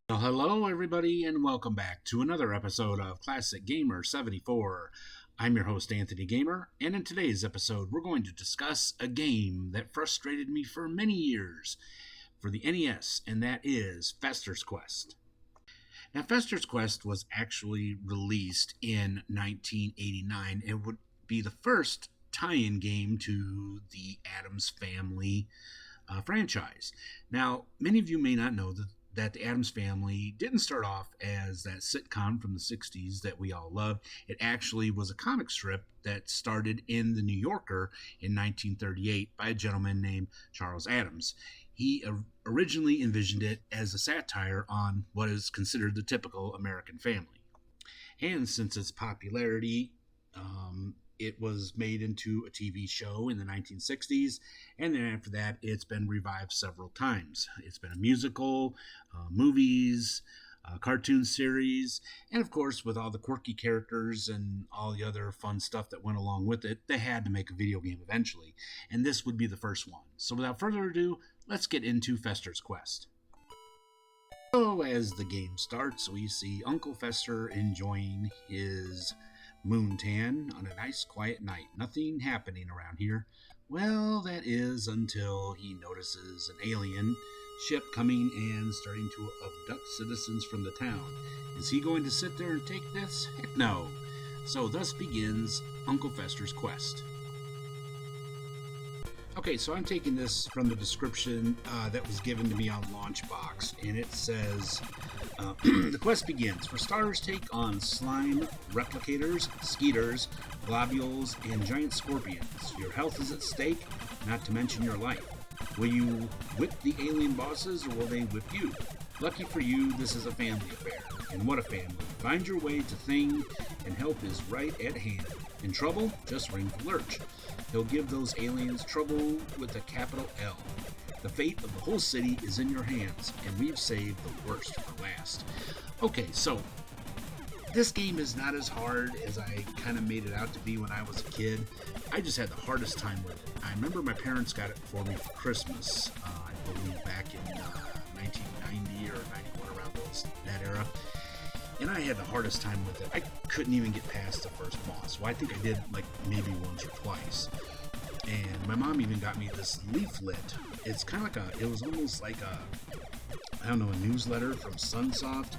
Well, hello, everybody, and welcome back to another episode of Classic Gamer 74. I'm your host, Anthony Gamer, and in today's episode, we're going to discuss a game that frustrated me for many years for the NES, and that is Fester's Quest. Now, Fester's Quest was actually released in 1989. It would be the first tie-in game to the Addams Family franchise. Now, many of you may not know that the Addams Family didn't start off as that sitcom from the 60s that we all love. It actually was a comic strip that started in the New Yorker in 1938 by a gentleman named Charles Addams. He originally envisioned it as a satire on what is considered the typical American family. And since its popularity, it was made into a TV show in the 1960s, and then after that, it's been revived several times. It's been a musical, movies, cartoon series, and of course, with all the quirky characters and all the other fun stuff that went along with it, they had to make a video game eventually, and this would be the first one. So without further ado, let's get into Fester's Quest. So as the game starts, we see Uncle Fester enjoying his moontan on a nice quiet night. Nothing happening around here. Well, that is until he notices an alien ship coming and starting to abduct citizens from the town. Is he going to sit there and take this? Heck no. So thus begins Uncle Fester's quest. Okay, so I'm taking this from the description that was given to me on Launchbox, and it says, the quest begins. For starters, take on slime, replicators, skeeters, globules, and giant scorpions. Your health is at stake, not to mention your life. Will you whip the alien bosses, or will they whip you? Lucky for you, this is a family affair. And what a family. Find your way to Thing, and help is right at hand. In trouble? Just ring for Lurch. He'll give those aliens trouble with a capital L. The fate of the whole city is in your hands, and we've saved the worst for last. Okay, so this game is not as hard as I kind of made it out to be when I was a kid. I just had the hardest time with it. I remember my parents got it for me for Christmas, I believe back in 1990 or 91, around that era. And I had the hardest time with it. I couldn't even get past the first boss. Well, I think I did like maybe once or twice. And my mom even got me this leaflet. It's kind of like it was almost like a newsletter from Sunsoft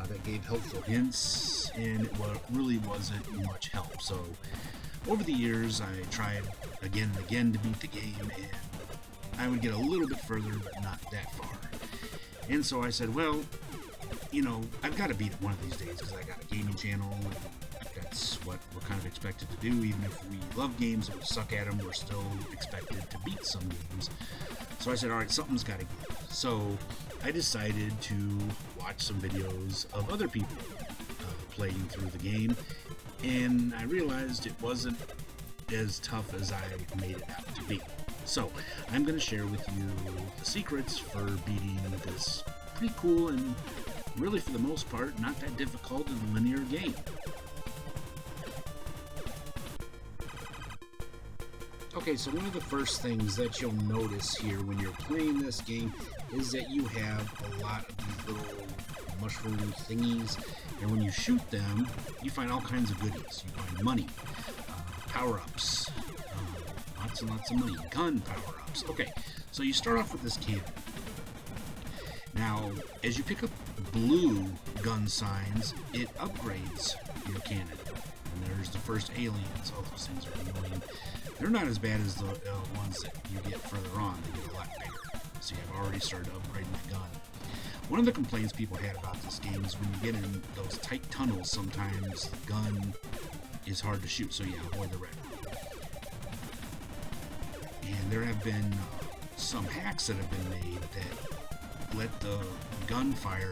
that gave helpful hints. And it really wasn't much help. So over the years, I tried again and again to beat the game. And I would get a little bit further, but not that far. And so I said, well, I've got to beat it one of these days because I got a gaming channel, and that's what we're kind of expected to do. Even if we love games and we suck at them, we're still expected to beat some games. So I said, all right, something's got to give. So I decided to watch some videos of other people playing through the game, and I realized it wasn't as tough as I made it out to be. So I'm going to share with you the secrets for beating this pretty cool and really, for the most part, not that difficult in a linear game. Okay, so one of the first things that you'll notice here when you're playing this game is that you have a lot of these little mushroom thingies, and when you shoot them, you find all kinds of goodies. You find money, power-ups, lots and lots of money, gun power-ups. Okay, so you start off with this cannon. Now, as you pick up blue gun signs, it upgrades your cannon. And there's the first aliens. Oh, those things are annoying. They're not as bad as the ones that you get further on. They get a lot bigger. See, I've already started to upgrade my gun. One of the complaints people had about this game is when you get in those tight tunnels, sometimes the gun is hard to shoot. So yeah, avoid the red. And there have been some hacks that have been made that let the gunfire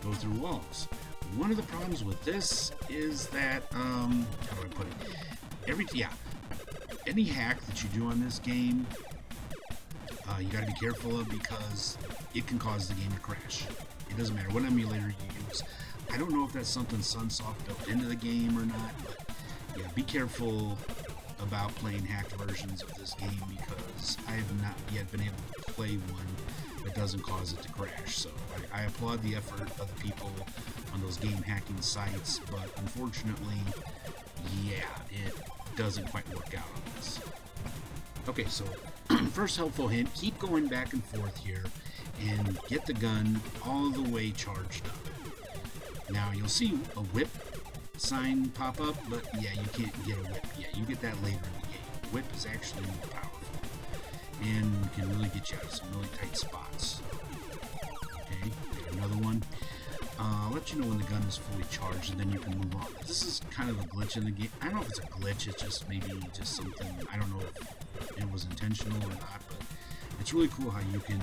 go through walls. One of the problems with this is that, how do I put it? Any hack that you do on this game, you gotta be careful of because it can cause the game to crash. It doesn't matter what emulator you use. I don't know if that's something Sunsoft built into the game or not, but yeah, be careful about playing hacked versions of this game because I have not yet been able to play one that doesn't cause it to crash. So I applaud the effort of the people on those game hacking sites, but unfortunately, yeah, it doesn't quite work out on this. Okay, so first helpful hint, keep going back and forth here and get the gun all the way charged up. Now you'll see a whip sign pop up, but yeah, you can't get a whip yet. You get that later in the game. Whip is actually more powerful and can really get you out of some really tight spots. Okay, another one. I'll let you know when the gun is fully charged, and then you can move on. This is kind of a glitch in the game. I don't know if it's a glitch, it's just maybe just something, I don't know if it was intentional or not, but it's really cool how you can,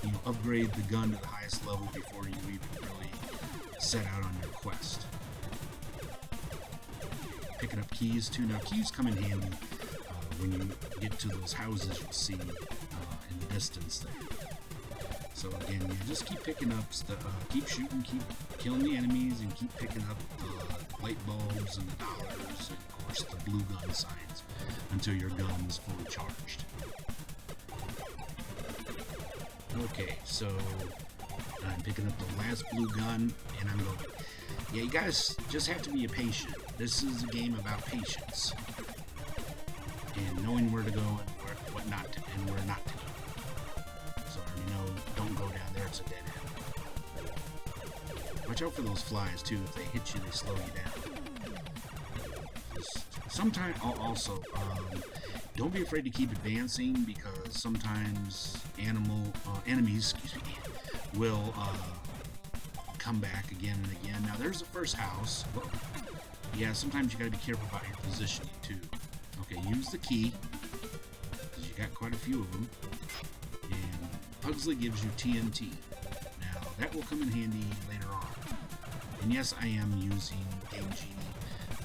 you know, upgrade the gun to the highest level before you even really set out on your quest. Picking up keys too. Now keys come in handy when you get to those houses you'll see in the distance there. So again, you just keep picking up stuff, keep shooting, keep killing the enemies, and keep picking up the light bulbs and the dollars, and of course the blue gun signs, until your gun is fully charged. Okay, so I'm picking up the last blue gun, and I'm going. Yeah, you guys just have to be patient. This is a game about patience and knowing where to go and what not to, and where not to go. So you know, don't go down there; it's a dead end. Watch out for those flies too. If they hit you, they slow you down. Sometimes also, don't be afraid to keep advancing, because sometimes enemies, will come back again and again. Now there's the first house. Whoa. Yeah, sometimes you gotta be careful about your positioning too. Okay, use the key, because you got quite a few of them. And Pugsley gives you TNT. Now that will come in handy later on. And yes, I am using Game Genie.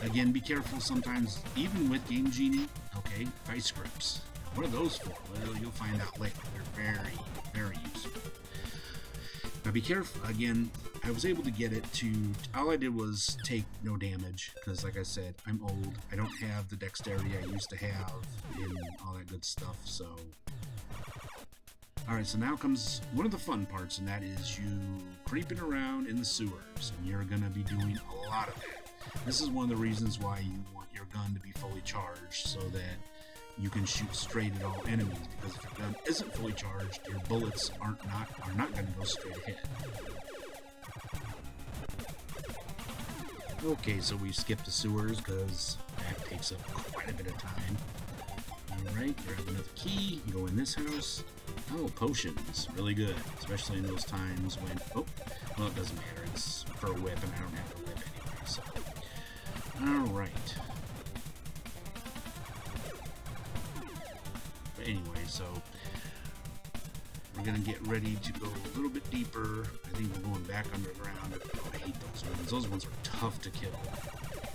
Again, be careful sometimes, even with Game Genie. Okay, vice grips. What are those for? Well, you'll find out later. They're very, very useful. Now be careful. Again, I was able to get it to, all I did was take no damage, because like I said, I'm old. I don't have the dexterity I used to have and all that good stuff, so. Alright, so now comes one of the fun parts, and that is you creeping around in the sewers, and you're going to be doing a lot of that. This is one of the reasons why you want your gun to be fully charged, so that you can shoot straight at all enemies, because if your gun isn't fully charged, your bullets are not going to go straight ahead. Okay, so we skipped the sewers because that takes up quite a bit of time. Alright, grab another key, go in this house. Oh, potions, really good, especially in those times when, oh, well, it doesn't matter, it's for a whip, and I don't have a whip anyway, so. Alright. But anyway, so we're gonna get ready to go a little bit deeper. I think we're going back underground. Oh, I hate those ones. Those ones are tough to kill.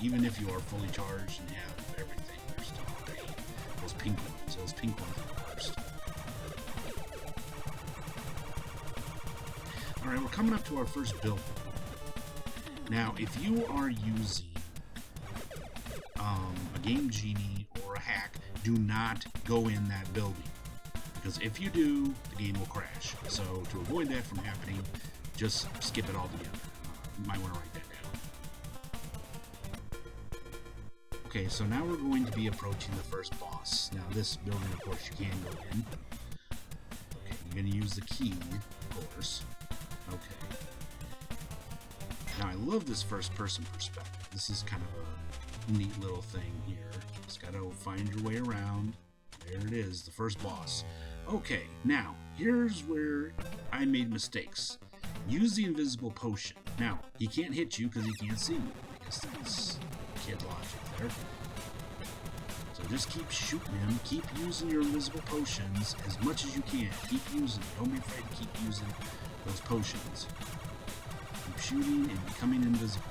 Even if you are fully charged and have everything, they're still a pain. Those pink ones. Those pink ones are the worst. Alright, we're coming up to our first building. Now, if you are using a Game Genie or a hack, do not go in that building. Because if you do, the game will crash. So to avoid that from happening, just skip it altogether. You might want to write that down. Okay, so now we're going to be approaching the first boss. Now this building, of course, you can go in. Okay, you're going to use the key, of course. Okay. Now I love this first-person perspective. This is kind of a neat little thing here. Just got to find your way around. There it is, the first boss. Okay, now, here's where I made mistakes. Use the invisible potion. Now, he can't hit you because he can't see you. I guess that's kid logic there. So just keep shooting him. Keep using your invisible potions as much as you can. Keep using them. Don't be afraid to keep using those potions. Keep shooting and becoming invisible.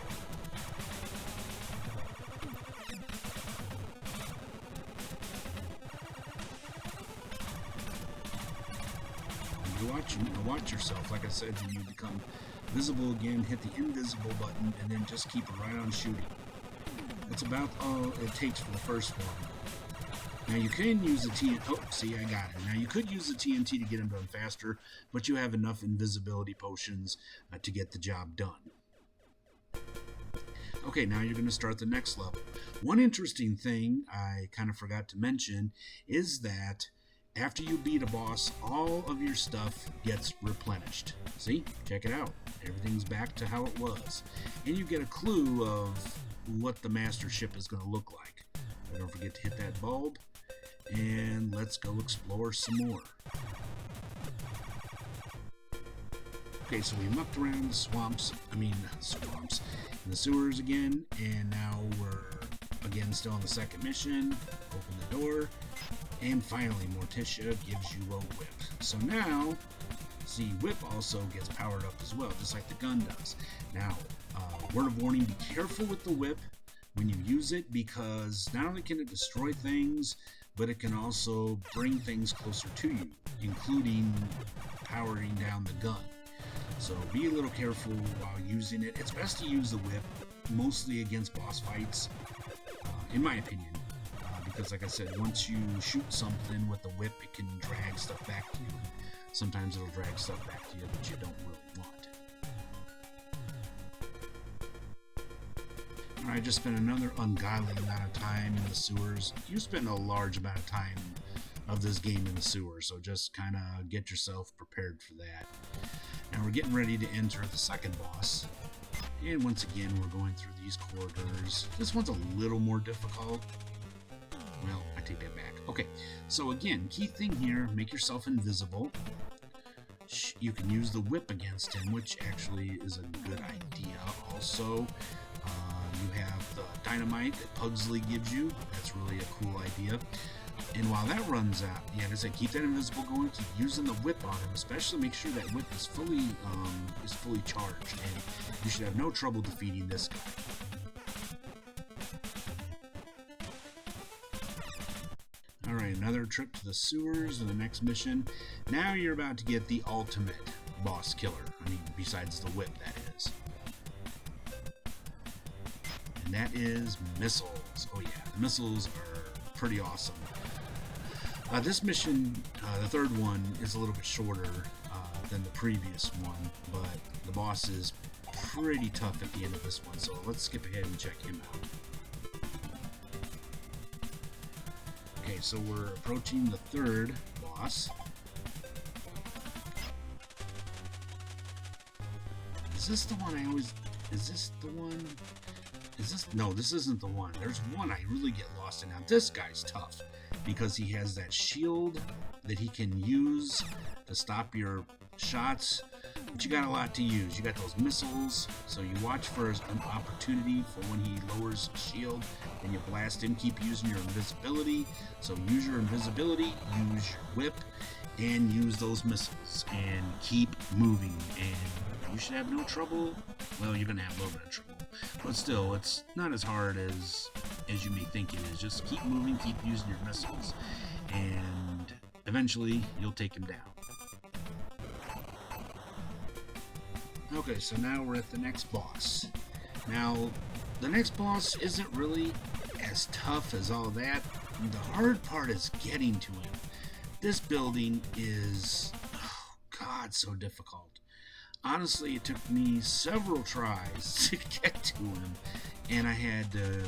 Watch yourself. Like I said, when you become visible again, hit the invisible button, and then just keep right on shooting. That's about all it takes for the first one. Now you can use the TNT. Oh, see, I got it. Now you could use the TNT to get him done faster, but you have enough invisibility potions to get the job done. Okay, now you're going to start the next level. One interesting thing I kind of forgot to mention is that after you beat a boss, all of your stuff gets replenished. See? Check it out. Everything's back to how it was. And you get a clue of what the master ship is going to look like. But don't forget to hit that bulb. And let's go explore some more. Okay, so we mucked around the swamps, in the sewers again, and now we're again still on the second mission. Open the door, and finally Morticia gives you a whip. So now, see, whip also gets powered up as well, just like the gun does. Now, word of warning, be careful with the whip when you use it, because not only can it destroy things, but it can also bring things closer to you, including powering down the gun. So be a little careful while using it. It's best to use the whip mostly against boss fights, in my opinion, because like I said, once you shoot something with the whip, it can drag stuff back to you. Sometimes it'll drag stuff back to you that you don't really want. I just spent another ungodly amount of time in the sewers. You spend a large amount of time of this game in the sewers, so just kind of get yourself prepared for that. Now we're getting ready to enter the second boss, and once again we're going through these corridors. This one's a little more difficult. Well, I take that back. Okay, so again, key thing here, make yourself invisible. You can use the whip against him, which actually is a good idea. Also, you have the dynamite that Pugsley gives you. That's really a cool idea. And while that runs out, yeah, as I said, keep that invisible going. Keep using the whip on him, especially make sure that whip is fully charged, and you should have no trouble defeating this guy. All right, another trip to the sewers and the next mission. Now you're about to get the ultimate boss killer. Besides the whip, that is. And that is missiles. Oh yeah, the missiles are pretty awesome. This mission, the third one, is a little bit shorter than the previous one, but the boss is pretty tough at the end of this one, so let's skip ahead and check him out. Okay, so we're approaching the third boss. Is this the one I always... Is this the one? Is this... No, this isn't the one. There's one I really get lost in. Now, this guy's tough because he has that shield that he can use to stop your shots, but you got a lot to use. You got those missiles, so you watch for an opportunity for when he lowers his shield and you blast him. Keep using your invisibility, so use your invisibility, use your whip, and use those missiles, and keep moving, and you should have no trouble. Well, you're gonna have a little bit of trouble, but still, it's not as hard as you may think it is. Just keep moving, keep using your missiles, and eventually you'll take him down. Okay, so now we're at the next boss. Now, the next boss isn't really as tough as all that. The hard part is getting to him. This building is, oh God, so difficult. Honestly, it took me several tries to get to him, and I had to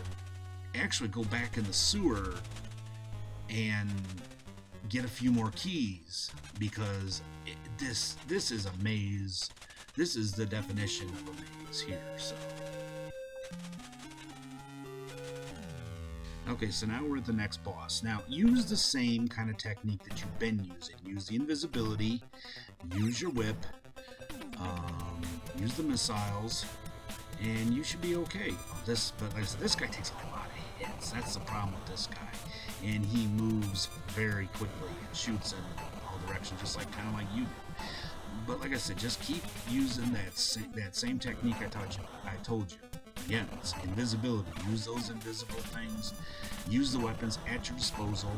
actually go back in the sewer and get a few more keys, because this is a maze. This is the definition of a maze here. So okay, so now we're at the next boss. Now, use the same kind of technique that you've been using. Use the invisibility, use your whip, use the missiles, and you should be okay. But like I said, this guy takes a lot of hits. That's the problem with this guy. And he moves very quickly and shoots in all directions, just like kind of like you do. But like I said, just keep using that same technique I told you. Again, it's invisibility. Use those invisible things. Use the weapons at your disposal.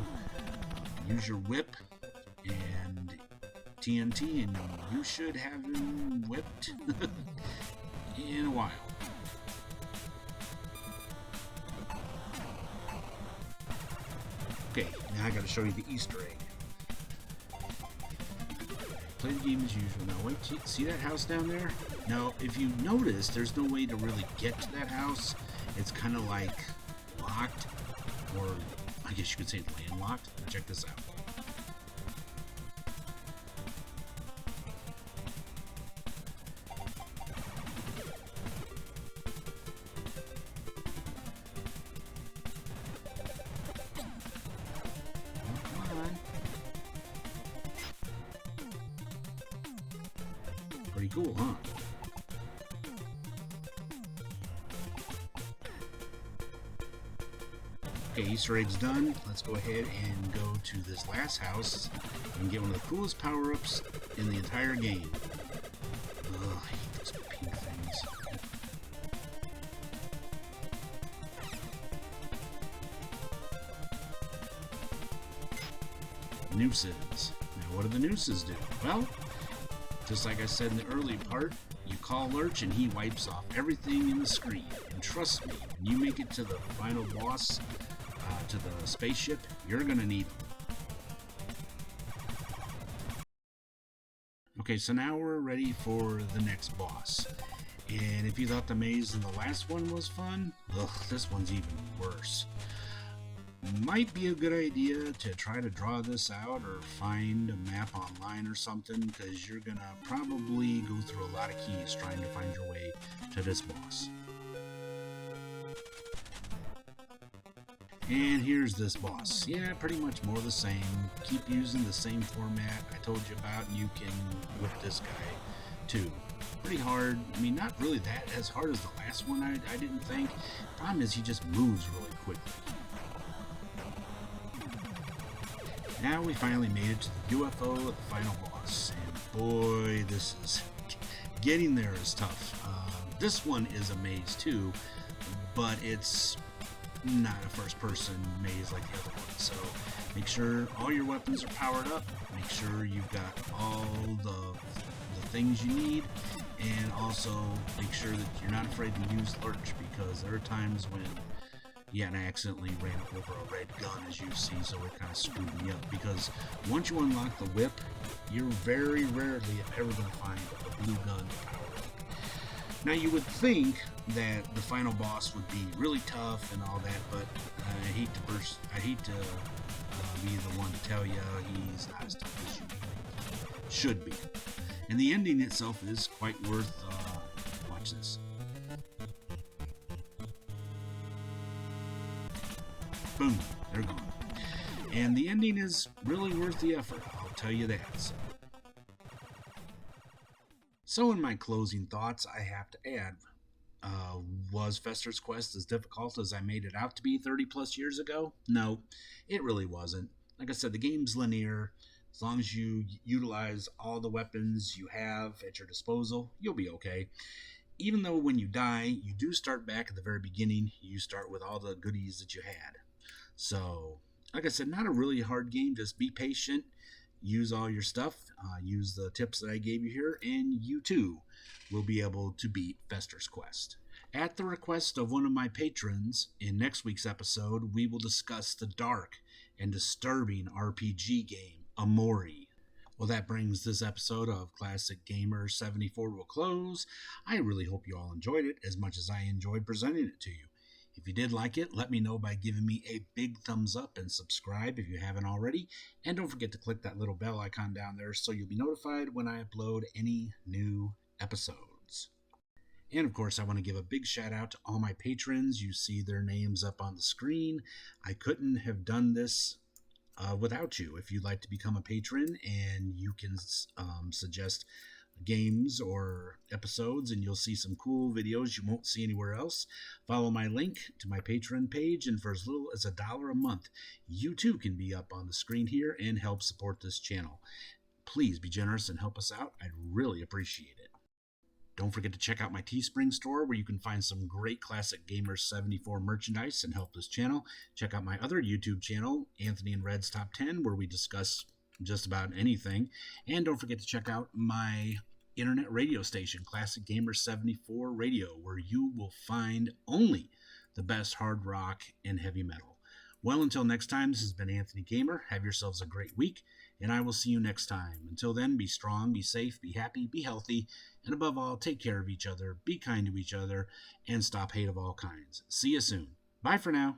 Use your whip and TNT, and you should have him whipped in a while. Okay, I gotta show you the Easter egg. Play the game as usual. Now wait, see that house down there? Now, if you notice, there's no way to really get to that house. It's kind of like locked, or I guess you could say landlocked. Check this out. Pretty cool, huh? Okay, Easter egg's done. Let's go ahead and go to this last house and get one of the coolest power-ups in the entire game. Ugh, I hate those pink things. Nooses. Now, what do the nooses do? Well, just like I said in the early part, you call Lurch and he wipes off everything in the screen. And trust me, when you make it to the final boss, to the spaceship, you're gonna need them. Okay, so now we're ready for the next boss. And if you thought the maze in the last one was fun, ugh, this one's even worse. Might be a good idea to try to draw this out or find a map online or something, because you're gonna probably go through a lot of keys trying to find your way to this boss. And here's this boss. Yeah, pretty much more the same. Keep using the same format I told you about, and you can whip this guy too. Pretty hard. I mean, not really that as hard as the last one, I didn't think. Problem is, he just moves really quickly. Now we finally made it to the UFO of the final boss, and boy, this is getting there is tough. This one is a maze too, but it's not a first-person maze like the other one. So make sure all your weapons are powered up. Make sure you've got all the things you need, and also make sure that you're not afraid to use Lurch, because there are times when and I accidentally ran over a red gun, as you see, so it kind of screwed me up. Because once you unlock the whip, you're very rarely, if ever, going to find a blue gun to power up. Now, you would think that the final boss would be really tough and all that, but I hate to be the one to tell you he's not as tough as you should be. And the ending itself is quite worth. Watch this. Boom, they're gone. And the ending is really worth the effort, I'll tell you that. So in my closing thoughts, I have to add, was Fester's Quest as difficult as I made it out to be 30 plus years ago? No, it really wasn't. Like I said, the game's linear. As long as you utilize all the weapons you have at your disposal, you'll be okay. Even though when you die, you do start back at the very beginning. You start with all the goodies that you had. So, like I said, not a really hard game. Just be patient, use all your stuff, use the tips that I gave you here, and you too will be able to beat Fester's Quest. At the request of one of my patrons, in next week's episode, we will discuss the dark and disturbing RPG game, Amori. Well, that brings this episode of Classic Gamer 74 to a close. I really hope you all enjoyed it as much as I enjoyed presenting it to you. If you did like it, let me know by giving me a big thumbs up and subscribe if you haven't already. And don't forget to click that little bell icon down there so you'll be notified when I upload any new episodes. And of course, I want to give a big shout out to all my patrons. You see their names up on the screen. I couldn't have done this without you. If you'd like to become a patron, and you can suggest games or episodes, and you'll see some cool videos you won't see anywhere else. Follow my link to my Patreon page, and for as little as $1 a month, you too can be up on the screen here and help support this channel. Please be generous and help us out. I'd really appreciate it. Don't forget to check out my Teespring store, where you can find some great Classic Gamer 74 merchandise and help this channel. Check out my other YouTube channel, Anthony and Red's Top 10, where we discuss just about anything. And don't forget to check out my internet radio station, Classic Gamer 74 Radio, where you will find only the best hard rock and heavy metal. Well, until next time, this has been Anthony Gamer. Have yourselves a great week, and I will see you next time. Until then, be strong, be safe, be happy, be healthy, and above all, take care of each other, be kind to each other, and stop hate of all kinds. See you soon. Bye for now.